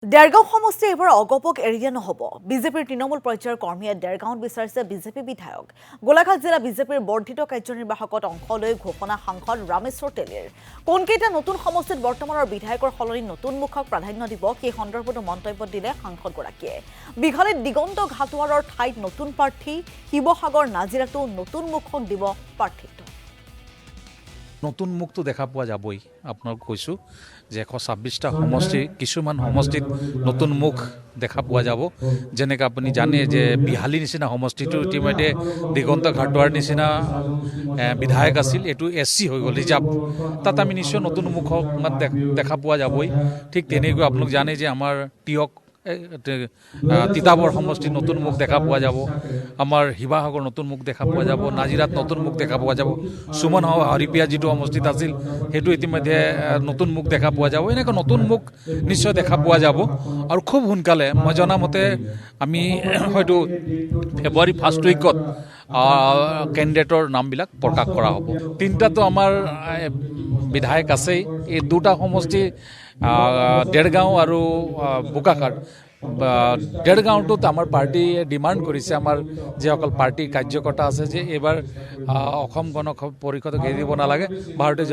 দেৰগাঁও সমষ্টি এইবাৰ অগপক এৰিয়া নহ'ব। বিজেপিৰ তৃণমূল পৰ্যায়ৰ কৰ্মীয়ে দেৰগাঁৱত বিচাৰিছে বিজেপি বিধায়ক। গোলাঘাট জিলা বিজেপিৰ বৰ্ধিত কাৰ্যনিৰ্বাহকত অংশ লৈ ঘোষণা সাংসদ ৰামেশ্বৰ তেলীৰ। কোনকেইটা নতুন সমষ্টিত বৰ্তমানৰ বিধায়কৰ সলনি নতুন মুখক প্ৰাধান্য দিব সেই সন্দৰ্ভতো মন্তব্য দিলে সাংসদগৰাকীয়ে। বিঘালীত দিগন্ত ঘাটোৱাৰৰ ঠাইত নতুন প্ৰাৰ্থী, শিৱসাগৰ নাজিৰাতো নতুন মুখক দিব প্ৰাৰ্থিত্ব। নতুন মুখটো দেখা পোৱা যাবই। আপোনাক কৈছোঁ যে 126টা সমষ্টি, কিছুমান সমষ্টিত নতুন মুখ দেখা পোৱা যাব। যেনেকৈ আপুনি জানে যে বিহালী নিচিনা সমষ্টিটো ইতিমধ্যে দিগন্ত ঘাটোৱাৰ নিচিনা বিধায়ক আছিল, এইটো SC হৈ গ'ল, ৰিজাৰ্ভ। তাত আমি নিশ্চয় নতুন মুখক দেখা পোৱা যাবই। ঠিক তেনেকৈ আপোনালোক জানে যে আমাৰ টিয়ক তিতাবৰ সমষ্টিত নতুন মুখ দেখা পোৱা যাব। আমাৰ শিৱসাগৰ নতুন মুখ দেখা পোৱা যাব। নাজিৰাত নতুন মুখ দেখা পোৱা যাব। সুমন হৰিপ্ৰিয়া যিটো সমষ্টিত আছিল সেইটো ইতিমধ্যে নতুন মুখ দেখা পোৱা যাব। এনেকৈ নতুন মুখ নিশ্চয় দেখা পোৱা যাব। আৰু খুব সোনকালে মই জনামতে আমি হয়তো ফেব্ৰুৱাৰী ফাৰ্ষ্ট উইকত কেণ্ডিডেটৰ নামবিলাক প্ৰকাশ কৰা হ'ব। তিনিটাতো আমাৰ বিধায়ক আছেই। এই দুটা সমষ্টি দেৰগাঁও আৰু বোকাখাট। দেৰগাঁওটোত আমাৰ পাৰ্টীয়ে ডিমাণ্ড কৰিছে, আমাৰ যিসকল পাৰ্টীৰ কাৰ্যকৰ্তা আছে, যে এইবাৰ অসম গণ পৰিষদক এৰি দিব নালাগে। ভাৰতীয়